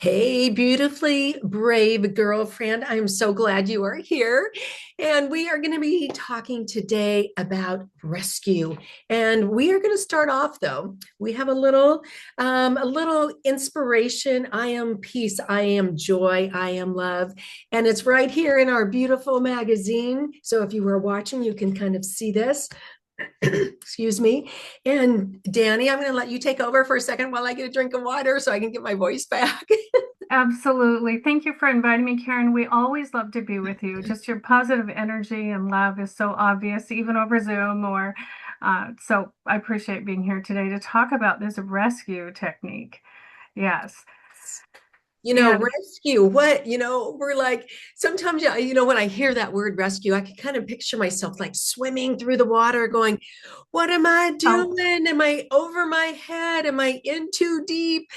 Hey, beautifully brave girlfriend. I'm so glad you are here. And we are going to be talking today about rescue. And we are going to start off though. We have a little inspiration. I am peace. I am joy. I am love. And it's right here in our beautiful magazine. So if you were watching, you can kind of see this. Excuse me. And Dani, I'm going to let you take over for a second while I get a drink of water so I can get my voice back. Absolutely. Thank you for inviting me, Karen. We always love to be with you. Just your positive energy and love is so obvious, even over Zoom or so I appreciate being here today to talk about this rescue technique. Yes. And Rescue, we're like, sometimes, when I hear that word rescue, I can kind of picture myself like swimming through the water going, what am I oh, doing? Am I over my head? Am I in too deep?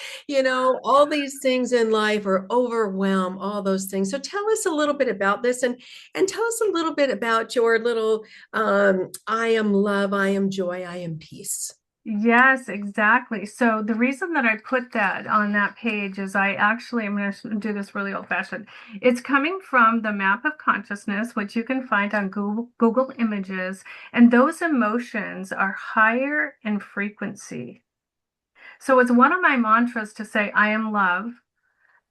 All these things in life are overwhelm, all those things. So tell us a little bit about this and tell us a little bit about your little I am love, I am joy, I am peace. yes, exactly. So the reason that I put that on that page is I'm going to do this really old fashioned. It's coming from the map of consciousness, which you can find on Google Images. And those emotions are higher in frequency. So it's one of my mantras to say, I am love.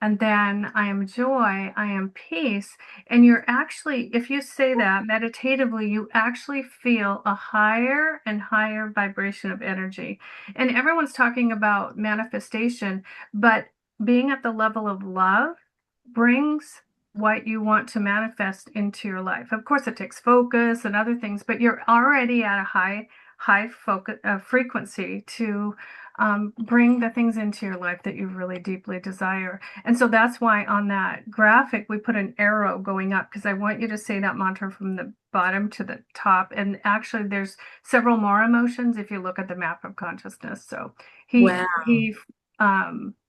And then I am joy, I am peace. And you're actually, if you say that meditatively, you actually feel a higher and higher vibration of energy. And everyone's talking about manifestation, but being at the level of love brings what you want to manifest into your life. Of course, it takes focus and other things, but you're already at a high focus frequency to bring the things into your life that you really deeply desire. And so that's why on that graphic we put an arrow going up, because I want you to say that mantra from the bottom to the top. And actually, there's several more emotions if you look at the map of consciousness. So he Wow.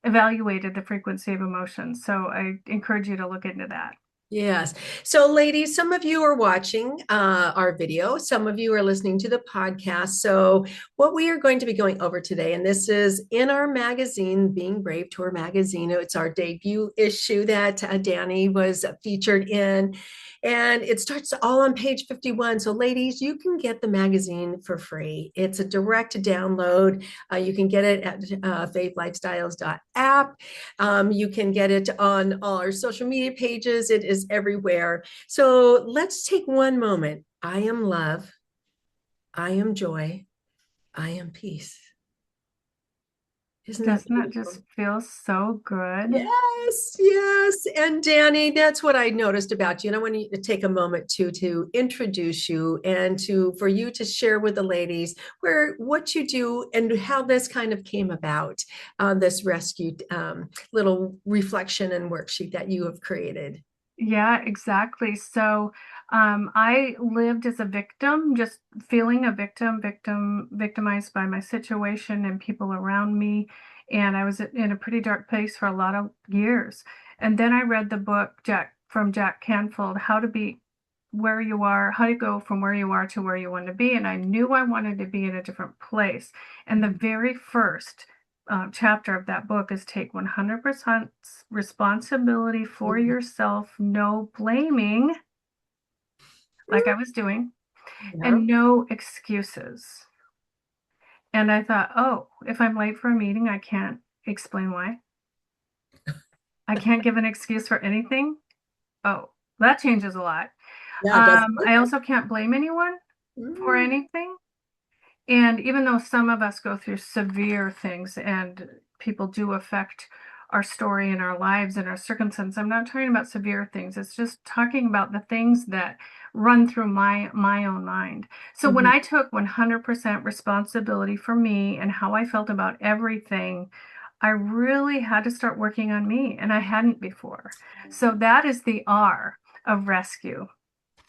evaluated the frequency of emotions. So I encourage you to look into that. Yes. So, ladies, some of you are watching our video, some of you are listening to the podcast. So, what we are going to be going over today, and this is in our magazine, Being Brave Tour magazine. It's our debut issue that Dani was featured in. And it starts all on page 51. So, ladies, you can get the magazine for free. It's a direct download. You can get it at faithlifestyles.app. You can get it on all our social media pages. It is everywhere. So let's take one moment. I am love. I am joy. I am peace. Isn't that Doesn't that beautiful? just feel so good? Yes, yes. And Dani, that's what I noticed about you. And I want to take a moment to introduce you and to for you to share with the ladies where what you do and how this kind of came about on this rescue little reflection and worksheet that you have created. Yeah, exactly. So I lived as a victim, just feeling a victimized by my situation and people around me. And I was in a pretty dark place for a lot of years. And then I read the book from Jack Canfield, How to Be Where You Are, How to Go from Where You Are to Where You Want to Be. And I knew I wanted to be in a different place. And the very first chapter of that book is take 100% responsibility for yourself, no blaming, like I was doing, Yeah. and no excuses. And I thought, oh, if I'm late for a meeting, I can't explain why. I can't give an excuse for anything. Oh, that changes a lot. Yeah, it does. I also can't blame anyone for Mm. anything. And even though some of us go through severe things and people do affect our story and our lives and our circumstances, I'm not talking about severe things. It's just talking about the things that run through my own mind. So when Mhm. I took 100% responsibility for me and how I felt about everything, I really had to start working on me, and I hadn't before. So that is the R of rescue.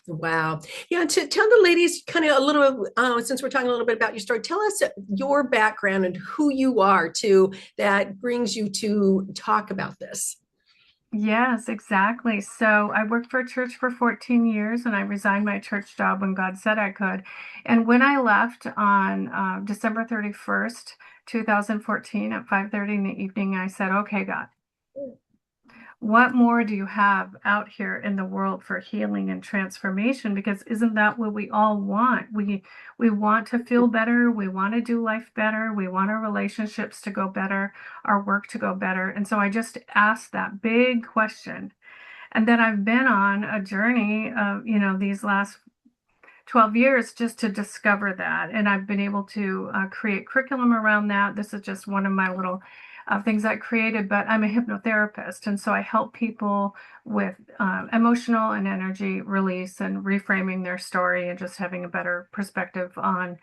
Wow. Yeah, to tell the ladies kind of a little, since we're talking a little bit about your story, tell us your background and who you are too, that brings you to talk about this. Yes, exactly. So I worked for a church for 14 years and I resigned my church job when God said I could. And when I left on December 31st, 2014 at 5:30 in the evening, I said, okay, God. what more do you have out here in the world for healing and transformation? Because isn't that what we all want? We want to feel better, we want to do life better, we want our relationships to go better, our work to go better. And so I just asked that big question. And then I've been on a journey of, these last 12 years just to discover that. And I've been able to create curriculum around that. This is just one of my little things I created, but I'm a hypnotherapist. And so I help people with emotional and energy release and reframing their story and just having a better perspective on,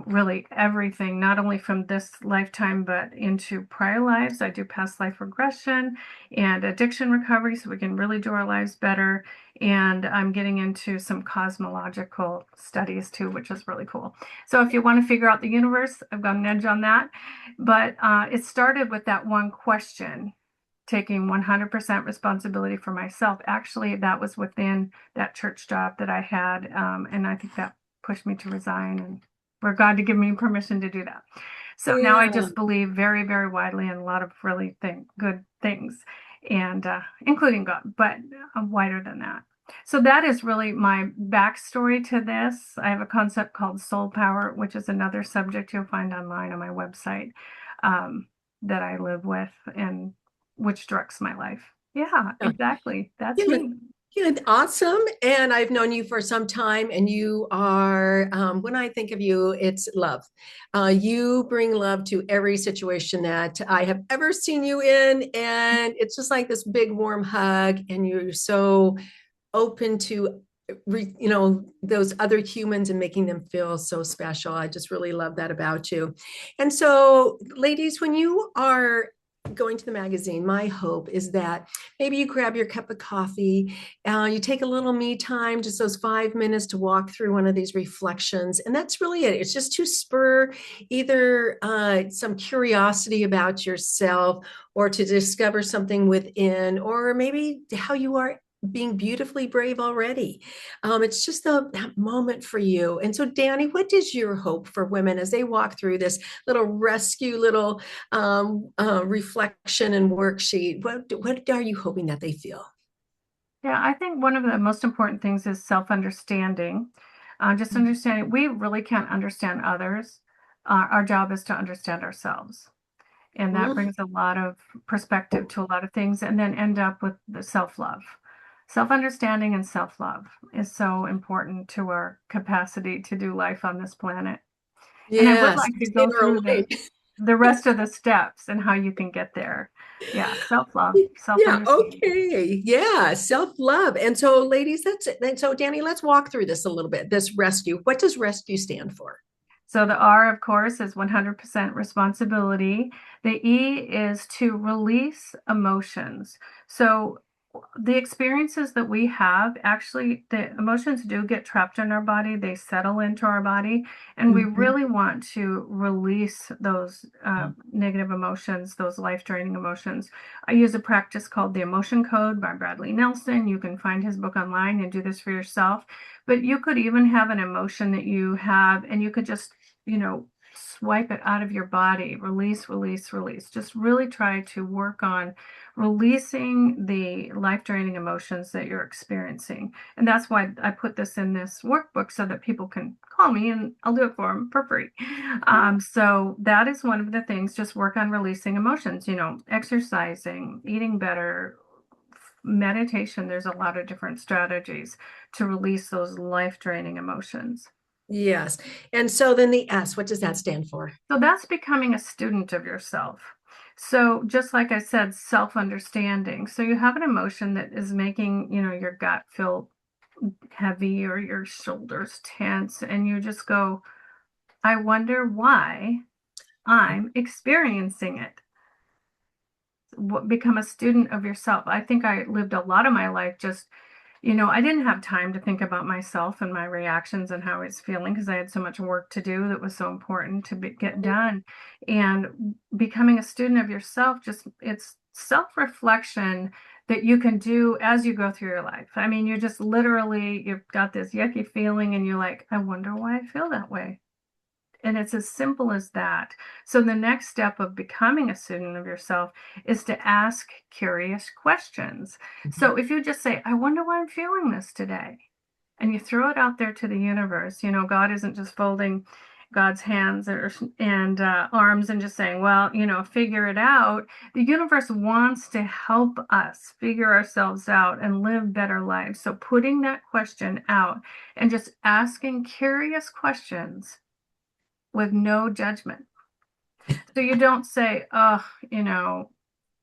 really everything, not only from this lifetime, but into prior lives. I do past life regression and addiction recovery so we can really do our lives better. And I'm getting into some cosmological studies too, which is really cool. So if you want to figure out the universe, I've got an edge on that. But it started with that one question, taking 100% responsibility for myself. Actually, that was within that church job that I had. And I think that pushed me to resign and for God to give me permission to do that. So now I Yeah. just believe very, very widely in a lot of really good things, and including God, but wider than that. So that is really my backstory to this. I have a concept called soul power, which is another subject you'll find online on my website, that I live with and which directs my life. Yeah, exactly. That's Yeah, me. yeah, awesome. And I've known you for some time, and you are, when I think of you, it's love. You bring love to every situation that I have ever seen you in. And it's just like this big warm hug, and you're so open to those other humans and making them feel so special. I just really love that about you. And so, ladies, when you are going to the magazine, my hope is that maybe you grab your cup of coffee, you take a little me time, just those 5 minutes to walk through one of these reflections, and that's really it. It's just to spur either some curiosity about yourself, or to discover something within, or maybe how you are being beautifully brave already. It's just that moment for you. And so, Dani, what is your hope for women as they walk through this little rescue, little reflection and worksheet? What are you hoping that they feel? Yeah, I think one of the most important things is self-understanding. Just understanding we really can't understand others. Our job is to understand ourselves. And that Mhm. brings a lot of perspective to a lot of things, and then end up with the self-love. Self-understanding and self-love is so important to our capacity to do life on this planet. And I would Yes, like to in go our through line. the rest of the steps and how you can get there. Yeah, self-love, Yeah, self-understanding. okay. Yeah, self-love. And so, ladies, that's it. And so, Dani, let's walk through this a little bit. This rescue. What does rescue stand for? So the R, of course, is 100% responsibility. The E is to release emotions. So the experiences that we have, actually, the emotions do get trapped in our body, they settle into our body, and we Mhm. really want to release those negative emotions, those life-draining emotions. I use a practice called the Emotion Code by Bradley Nelson. You can find his book online and do this for yourself. But you could even have an emotion that you have, and you could just, swipe it out of your body, release, release, release. Just really try to work on releasing the life-draining emotions that you're experiencing. And that's why I put this in this workbook so that people can call me and I'll do it for them for free. So that is one of the things, just work on releasing emotions, exercising, eating better, meditation. There's a lot of different strategies to release those life-draining emotions. Yes. And so then the S, what does that stand for? So that's becoming a student of yourself. So just like I said, self-understanding. So you have an emotion that is making, your gut feel heavy or your shoulders tense, and you just go, I wonder why I'm experiencing it. Become a student of yourself. I think I lived a lot of my life just, I didn't have time to think about myself and my reactions and how I was feeling because I had so much work to do that was so important to get done. And becoming a student of yourself, just it's self-reflection that you can do as you go through your life. I mean, you just literally, you've got this yucky feeling and you're like, I wonder why I feel that way. And it's as simple as that. So the next step of becoming a student of yourself is to ask curious questions. Mhm. So if you just say, I wonder why I'm feeling this today, and you throw it out there to the universe, God isn't just folding God's hands and arms and just saying, well, figure it out. The universe wants to help us figure ourselves out and live better lives. So putting that question out and just asking curious questions with no judgment. So you don't say, oh,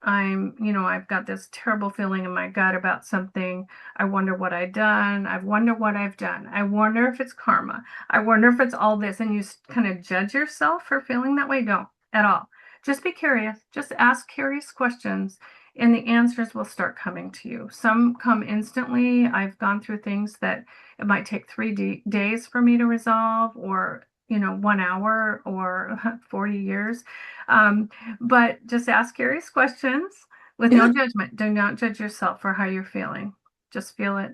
I've got this terrible feeling in my gut about something. I wonder what I've done. I wonder what I've done. I wonder if it's karma. I wonder if it's all this. And you kind of judge yourself for feeling that way. Don't at all. Just be curious. Just ask curious questions and the answers will start coming to you. Some come instantly. I've gone through things that it might take 3 days for me to resolve, or 1 hour, or 40 years. But just ask curious questions with no Yeah. judgment. Do not judge yourself for how you're feeling. Just feel it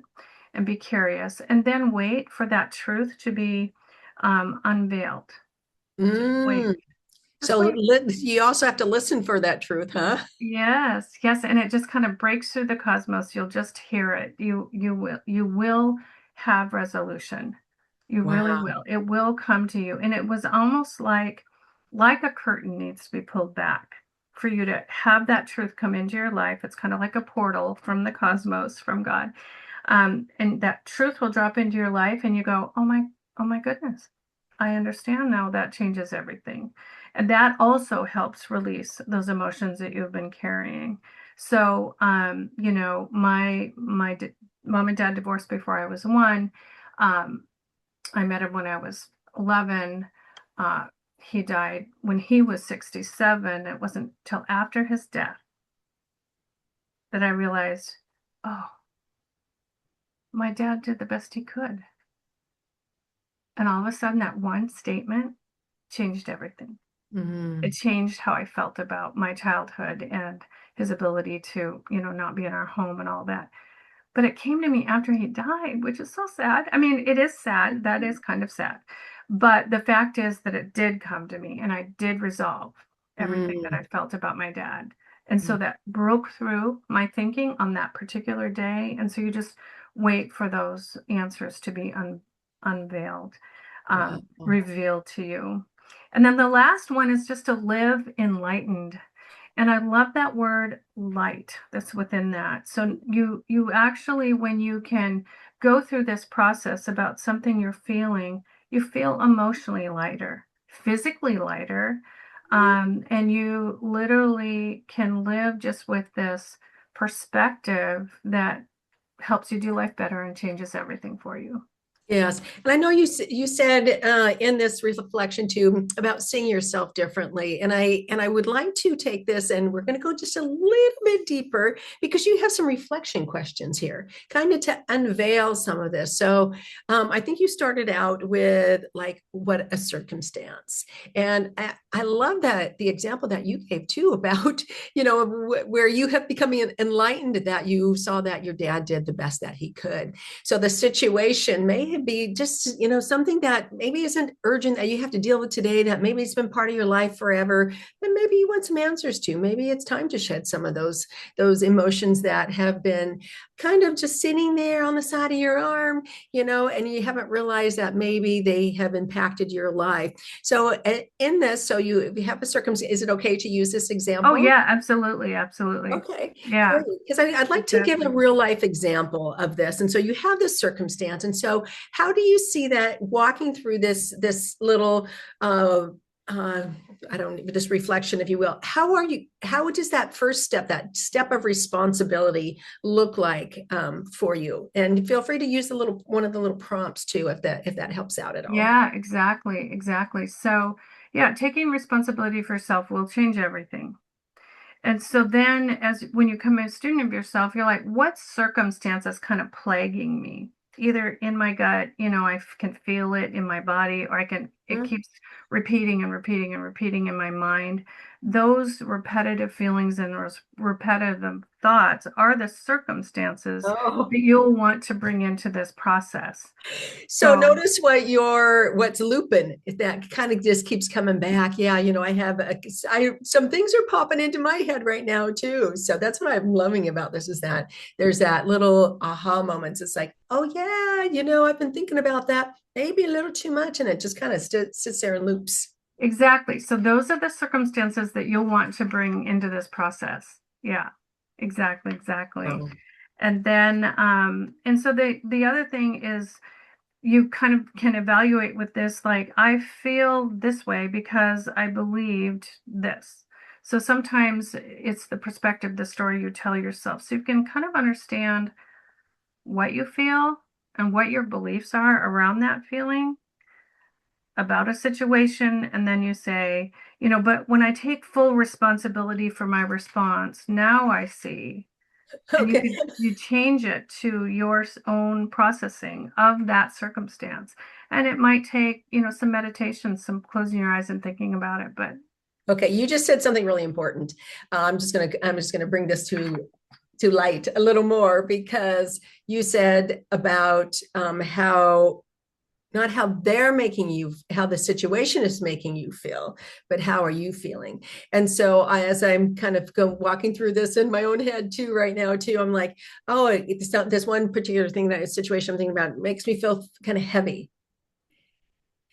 and be curious. And then wait for that truth to be unveiled. Just wait. Mm. Just So wait. you also have to listen for that truth, huh? Yes, yes, and it just kind of breaks through the cosmos. You'll just hear it. You will have resolution. You really Wow. will. It will come to you. And it was almost like a curtain needs to be pulled back for you to have that truth come into your life. It's kind of like a portal from the cosmos, from God. And that truth will drop into your life and you go, oh my goodness. I understand now. That changes everything. And that also helps release those emotions that you've been carrying. So, my mom and dad divorced before I was one. Um, I met him when I was 11. Uh, he died when he was 67. It wasn't till after his death that I realized, oh, my dad did the best he could. And all of a sudden, that one statement changed everything. It Mm. changed how I felt about my childhood and his ability to, not be in our home and all that. But it came to me after he died, which is so sad. I mean, it is sad. That is kind of sad. But the fact is that it did come to me and I did resolve everything that Mm. I felt about my dad. And so Mm. that broke through my thinking on that particular day. And so you just wait for those answers to be unveiled, Wow. revealed to you. And then the last one is just to live enlightened. And I love that word light that's within that. So you actually, when you can go through this process about something you're feeling, you feel emotionally lighter, physically lighter, and you literally can live just with this perspective that helps you do life better and changes everything for you. Yes, and I know you said in this reflection too about seeing yourself differently, and I would like to take this and we're going to go just a little bit deeper because you have some reflection questions here, kind of to unveil some of this. So I think you started out with like what a circumstance, and I love that the example that you gave too about where you have become enlightened that you saw that your dad did the best that he could. So the situation may be just, something that maybe isn't urgent that you have to deal with today, that maybe it's been part of your life forever, and maybe you want some answers to. Maybe it's time to shed some of those emotions that have been kind of just sitting there on the side of your arm, and you haven't realized that maybe they have impacted your life. So in this, so if you have a circumstance, is it okay to use this Oh example? yeah, absolutely, absolutely. Okay, Yeah, great. Because I'd like to give a exactly. real life example of this. And so you have this circumstance. And so how do you see that walking through this little uh I don't this reflection, if you will, how does that first step, that step of responsibility look like for you? And feel free to use one of the little prompts too, if that helps out at all. Yeah, exactly, exactly. So, yeah, taking responsibility for yourself will change everything. And so then as when you become a student of yourself, you're like, what circumstance is kind of plaguing me? Either in my gut, I can feel it in my body, or it keeps repeating and repeating and repeating in my mind. Those repetitive feelings and those repetitive thoughts are the circumstances Oh. that you'll want to bring into this process. So So notice what's looping. That kind of just keeps coming back. Yeah, some things are popping into my head right now too. So that's what I'm loving about this is that there's that little aha moments. It's like, oh yeah, I've been thinking about that maybe a little too much, and it just kind of sits there and loops. exactly. So those are the circumstances that you'll want to bring into this process. Yeah, exactly, exactly. Oh, And then, and so the other thing is you kind of can evaluate with this, like, I feel this way because I believed this. So sometimes it's the perspective, the story you tell yourself. So you can kind of understand what you feel and what your beliefs are around that feeling about a situation. And then you say, but when I take full responsibility for my response, now I see. And okay. you change it to your own processing of that circumstance. And it might take, some meditation, some closing your eyes and thinking about it. But Okay, you just said something really important. I'm just gonna bring this to light a little more because you said about how not how they're making you, how the situation is making you feel, but how are you feeling? And so as I'm kind of walking through this in my own head too right now too, I'm like, oh, it's not this one particular thing, that situation I'm thinking about makes me feel kind of heavy.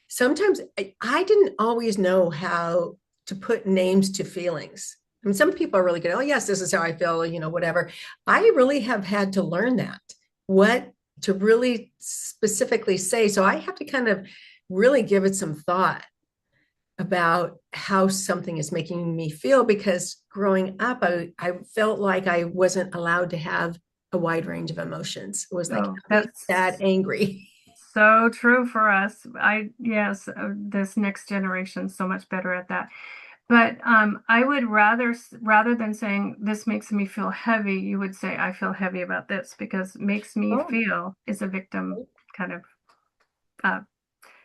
Sometimes I didn't always know how to put names to feelings. I mean, some people are really good. Oh, yes, this is how I feel, whatever. I really have had to learn that, what to really specifically say. So I have to kind of really give it some thought about how something is making me feel because growing up, I felt like I wasn't allowed to have a wide range of emotions. It was like oh, happy, sad, that's angry. so true for us. Yes, this next generation so much better at that. But I would rather than saying this makes me feel heavy, you would say I feel heavy about this because makes me Oh, feel is a victim kind of uh,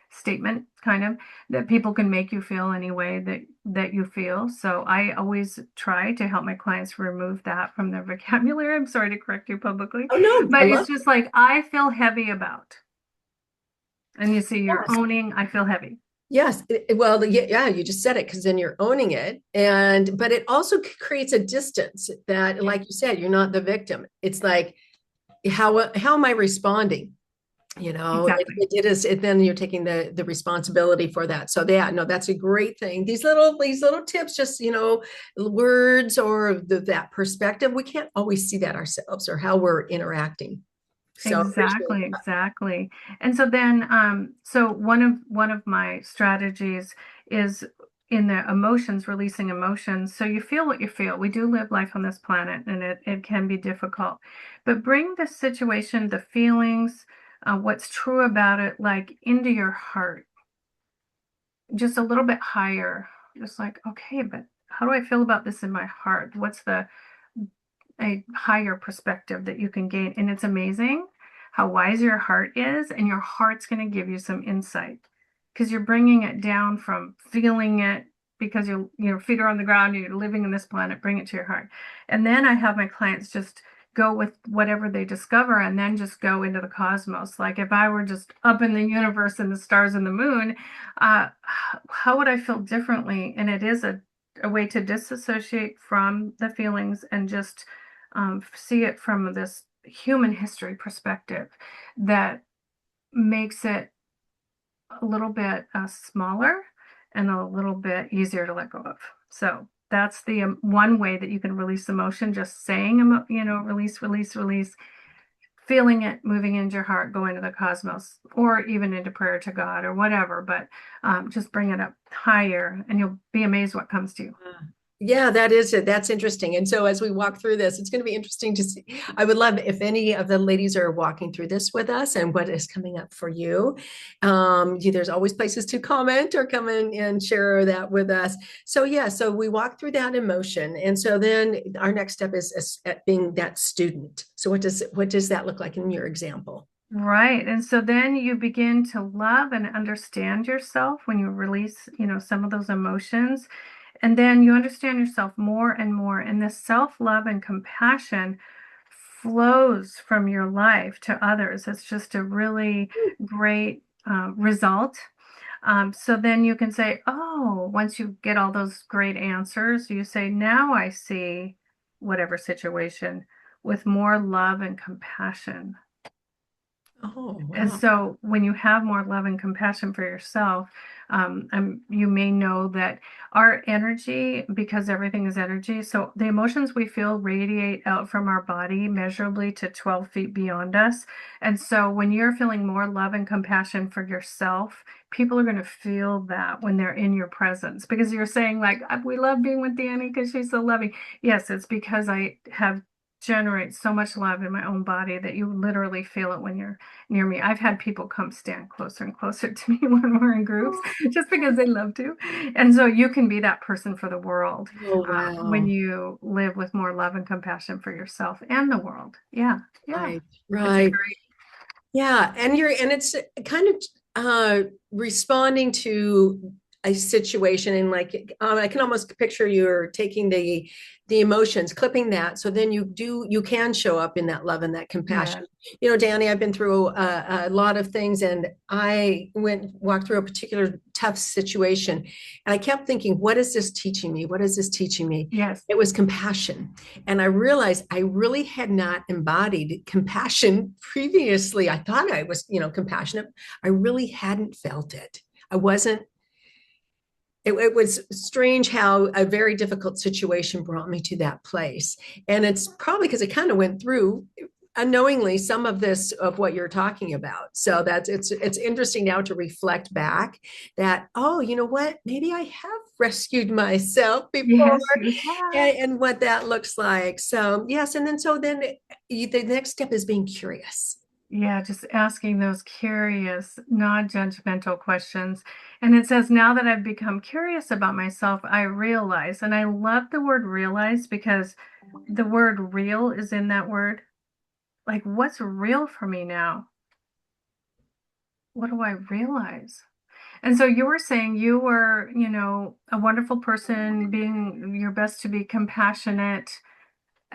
statement, kind of, that people can make you feel any way that you feel. So I always try to help my clients remove that from their vocabulary. I'm sorry to correct you publicly, oh no, I but love it's just like I feel heavy about, and you see you're it. owning I feel heavy. Yes. Well, yeah, you just said it because then you're owning it. But it also creates a distance that, like you said, you're not the victim. It's like, how am I responding? Exactly. It is, then you're taking the responsibility for that. So yeah, no, that's a great thing. These little tips, just, words or that perspective, we can't always see that ourselves or how we're interacting. So appreciate Exactly, that. exactly. And so then, so one of my strategies is in the emotions, releasing emotions. So you feel what you feel. We do live life on this planet, and it can be difficult. But bring the situation, the feelings, what's true about it, like into your heart, just a little bit higher. Just like, okay, but how do I feel about this in my heart? What's the a higher perspective that you can gain. And it's amazing how wise your heart is, and your heart's going to give you some insight because you're bringing it down from feeling it because your feet are on the ground, you're living in this planet, bring it to your heart. And then I have my clients just go with whatever they discover and then just go into the cosmos. Like if I were just up in the universe and the stars and the moon, how would I feel differently? And it is a way to disassociate from the feelings and just see it from this human history perspective that makes it a little bit smaller and a little bit easier to let go of. So that's the one way that you can release emotion, just saying, release, release, release, feeling it moving into your heart, going to the cosmos, or even into prayer to God or whatever. But just bring it up higher and you'll be amazed what comes to you. Yeah, that is it. That's interesting. And so as we walk through this, it's going to be interesting to see. I would love if any of the ladies are walking through this with us and what is coming up for you. There's always places to comment or come in and share that with us. So yeah, so we walk through that emotion. And so then our next step is at being that student. So what does that look like in your example? Right. And so then you begin to love and understand yourself when you release, some of those emotions. And then you understand yourself more and more. And this self-love and compassion flows from your life to others. It's just a really great result. So then you can say, oh, once you get all those great answers, you say, now I see whatever situation with more love and compassion. Oh, And wow. so when you have more love and compassion for yourself, you may know that our energy, because everything is energy, so the emotions we feel radiate out from our body measurably to 12 feet beyond us. And so when you're feeling more love and compassion for yourself, people are going to feel that when they're in your presence because you're saying, like, we love being with Dani because she's so loving. Yes, it's because I have generate so much love in my own body that you literally feel it when you're near me. I've had people come stand closer and closer to me when we're in groups just because they love to. And so you can be that person for the world Oh, when wow. you live with more love and compassion for yourself and the world. Yeah, yeah. Right, It's a right. great, Yeah, and it's kind of responding to a situation and like I can almost picture you're taking the emotions, clipping that, so then you can show up in that love and that yeah, compassion. You know, Danny, I've been through a lot of things, and I walked through a particular tough situation, and I kept thinking, what is this teaching me? What is this teaching me? yes, It was compassion. And I realized I really had not embodied compassion previously. I thought I was, compassionate. I really hadn't felt it. I wasn't. It was strange how a very difficult situation brought me to that place. And it's probably because I kind of went through unknowingly some of this of what you're talking about. So that's it's interesting now to reflect back that, oh, you know what, maybe I have rescued myself before, yes, you have. and what that looks like. So yes, and then the next step is being curious. Yeah, just asking those curious, non-judgmental questions. And it says, now that I've become curious about myself, I realize, and I love the word realize because the word real is in that word. Like, what's real for me now? What do I realize? And so you were saying you were, a wonderful person, being your best to be compassionate.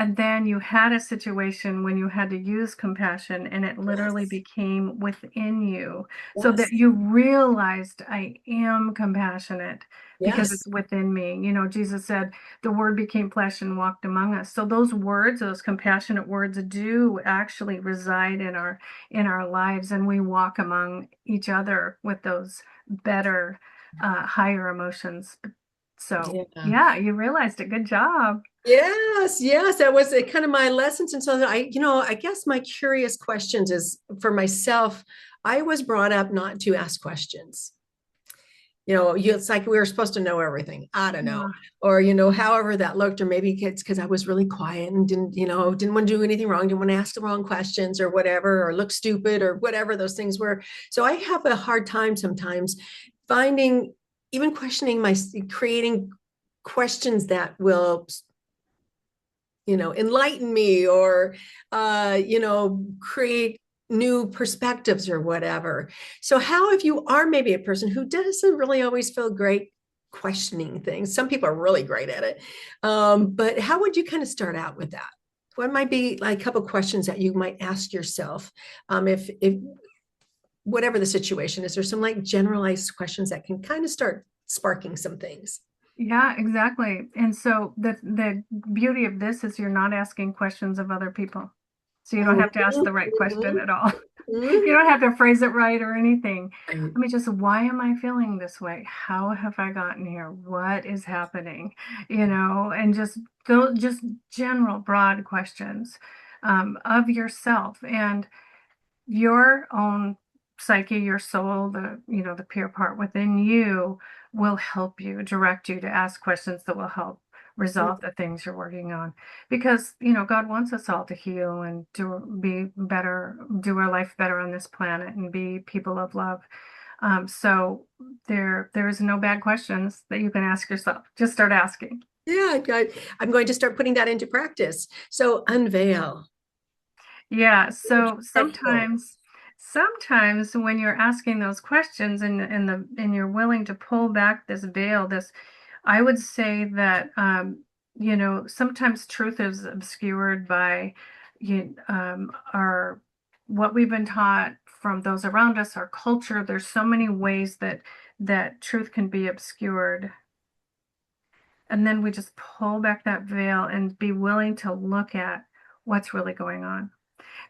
And then you had a situation when you had to use compassion and it literally Yes, became within you so that yes, you realized I am compassionate because it's yes. within me. Jesus said the word became flesh and walked among us. So those words, those compassionate words do actually reside in our lives and we walk among each other with those better higher emotions. So, Yeah. yeah, you realized it. Good job. Yes, yes, that was kind of my lessons. And so I guess my curious questions is for myself. I was brought up not to ask questions. It's like we were supposed to know everything. I don't know. Yeah. Or, however that looked, or maybe it's because I was really quiet and didn't want to do anything wrong, didn't want to ask the wrong questions or whatever, or look stupid or whatever those things were. So I have a hard time sometimes finding, even questioning creating questions that will enlighten me or create new perspectives or whatever. So how, if you are maybe a person who doesn't really always feel great questioning things, some people are really great at it, but how would you kind of start out with that? What might be like a couple of questions that you might ask yourself, if whatever the situation is, there's some like generalized questions that can kind of start sparking some things. Yeah, exactly. And so the beauty of this is you're not asking questions of other people. So you don't have to ask Mhm, the right question mhm, at all. You mhm. don't have to phrase it right or anything. Right. I mean, just why am I feeling this way? How have I gotten here? What is happening? And just those just general broad questions of yourself. And your own psyche, your soul, the pure part within you will help you, direct you to ask questions that will help resolve the things you're working on. Because, God wants us all to heal and to be better, do our life better on this planet and be people of love. So there is no bad questions that you can ask yourself. Just start asking. Yeah, I'm going to start putting that into practice. So unveil. Yeah, Where would you so like to go? sometimes sometimes when you're asking those questions and you're willing to pull back this veil, this I would say that sometimes truth is obscured by our what we've been taught from those around us, our culture. There's so many ways that truth can be obscured. And then we just pull back that veil and be willing to look at what's really going on.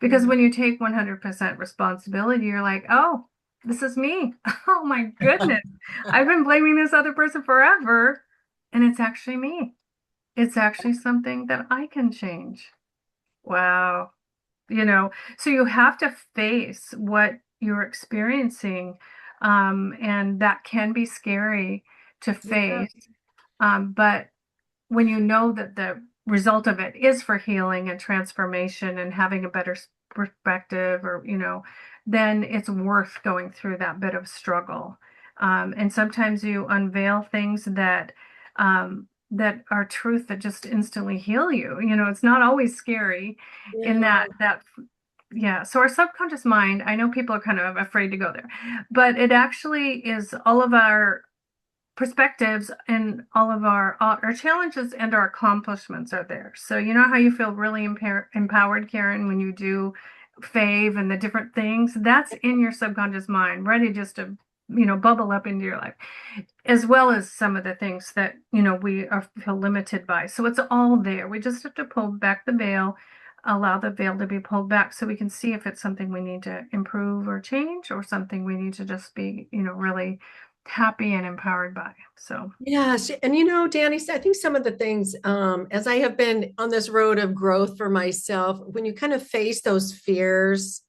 Because Yeah. when you take 100% responsibility, you're like, oh, this is me. Oh my goodness. I've been blaming this other person forever. And it's actually me. It's actually something that I can change. Wow. So you have to face what you're experiencing. And that can be scary to Yeah. face. But when you know that the result of it is for healing and transformation and having a better perspective, or then it's worth going through that bit of struggle. And sometimes you unveil things that are truth that just instantly heal you. It's not always scary in Yeah. that yeah. So our subconscious mind, I know people are kind of afraid to go there, but it actually is all of our perspectives and all our challenges and our accomplishments are there. So you know how you feel really empowered, Karen, when you do fave and the different things? That's in your subconscious mind, ready just to, bubble up into your life, as well as some of the things that, we feel limited by. So it's all there. We just have to pull back the veil, allow the veil to be pulled back so we can see if it's something we need to improve or change, or something we need to just be, really happy and empowered by. So, Yes. And Danny, I think some of the things, as I have been on this road of growth for myself, when you kind of face those fears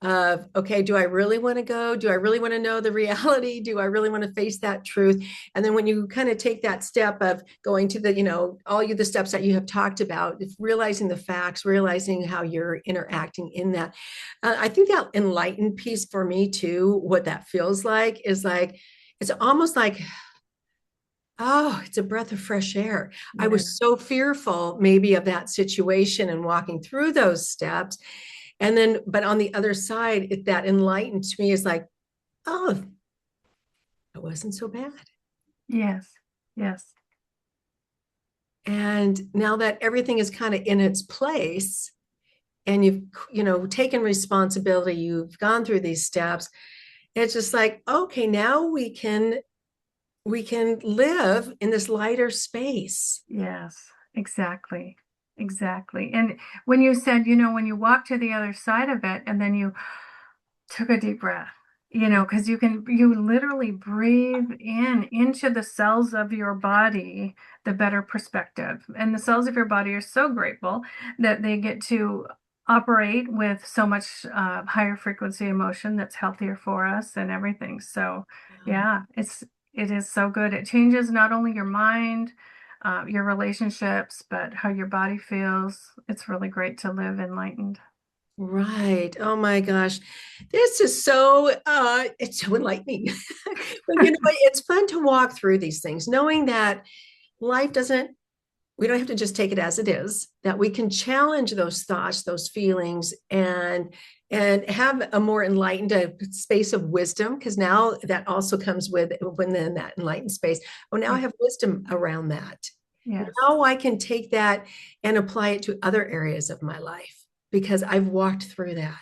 of, okay, do I really want to go? Do I really want to know the reality? Do I really want to face that truth? And then when you kind of take that step of going to the steps that you have talked about, realizing the facts, realizing how you're interacting in that. I think that enlightened piece for me too, what that feels like is like, it's almost like, oh, it's a breath of fresh air. I yeah, was so fearful maybe of that situation and walking through those steps. And then, but on the other side, that enlightened to me is like, oh, it wasn't so bad. yes, yes, And now that everything is kind of in its place and you've, taken responsibility, you've gone through these steps, it's just like, okay, now we can live in this lighter space. yes, exactly. Exactly. And when you said, when you walk to the other side of it and then you took a deep breath, because you literally breathe in into the cells of your body the better perspective. And the cells of your body are so grateful that they get to operate with so much higher frequency emotion that's healthier for us and everything. So, yeah, it is so good. It changes not only your mind, your relationships, but how your body feels. It's really great to live enlightened. Right. Oh my gosh. This is so it's so enlightening. But it's fun to walk through these things, knowing that life doesn't, we don't have to just take it as it is, that we can challenge those thoughts, those feelings, and have a more enlightened space of wisdom, because now that also comes with within that enlightened space. Oh, now I Yeah. have wisdom around that. Yes. Now I can take that and apply it to other areas of my life because I've walked through that.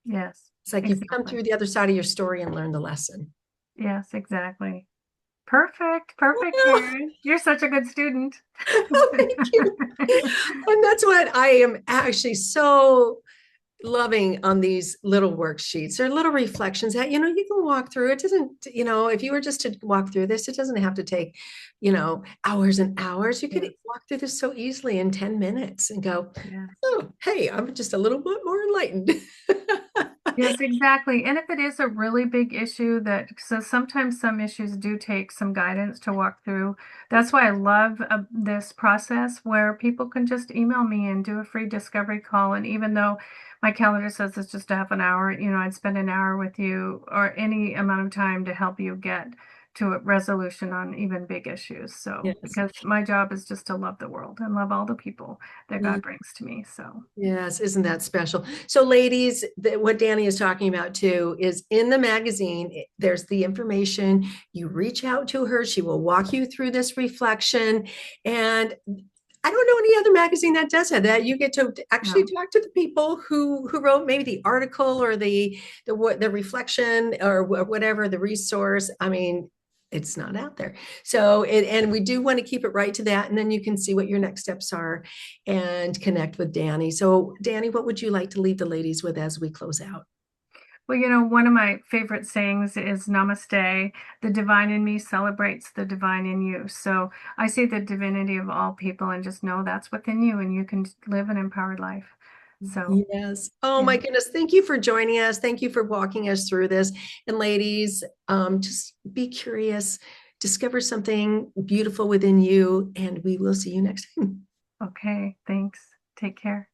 Yes. It's like you've come Exactly. through the other side of your story and learned the lesson. Yes, exactly. Perfect. Perfect, Karen. You're such a good student. Oh, thank you. And that's what I am actually so loving on these little worksheets. They're little reflections that, you can walk through. It doesn't, if you were just to walk through this, it doesn't have to take, hours and hours. You could Yes. walk through this so easily in 10 minutes and go, Yes. oh, hey, I'm just a little bit more enlightened. Yes, exactly. And if it is a really big issue so sometimes some issues do take some guidance to walk through. That's why I love this process where people can just email me and do a free discovery call. And even though my calendar says it's just a half an hour, I'd spend an hour with you or any amount of time to help you get to a resolution on even big issues. So, Yes. because my job is just to love the world and love all the people that God brings to me. So, Yes, isn't that special? So, ladies, what Dani is talking about too is in the magazine, there's the information. You reach out to her, she will walk you through this reflection. And I don't know any other magazine that does that. You get to actually no. talk to the people who wrote maybe the article or the reflection or whatever the resource. I mean, it's not out there. So and we do want to keep it right to that, and then you can see what your next steps are and connect with Dani. So, Dani, what would you like to leave the ladies with as we close out? Well, one of my favorite sayings is Namaste. The divine in me celebrates the divine in you. So I see the divinity of all people and just know that's within you and you can live an empowered life. So, Yes. Oh yeah. my goodness. Thank you for joining us. Thank you for walking us through this. And ladies, just be curious, discover something beautiful within you, and we will see you next time. Okay. Thanks. Take care.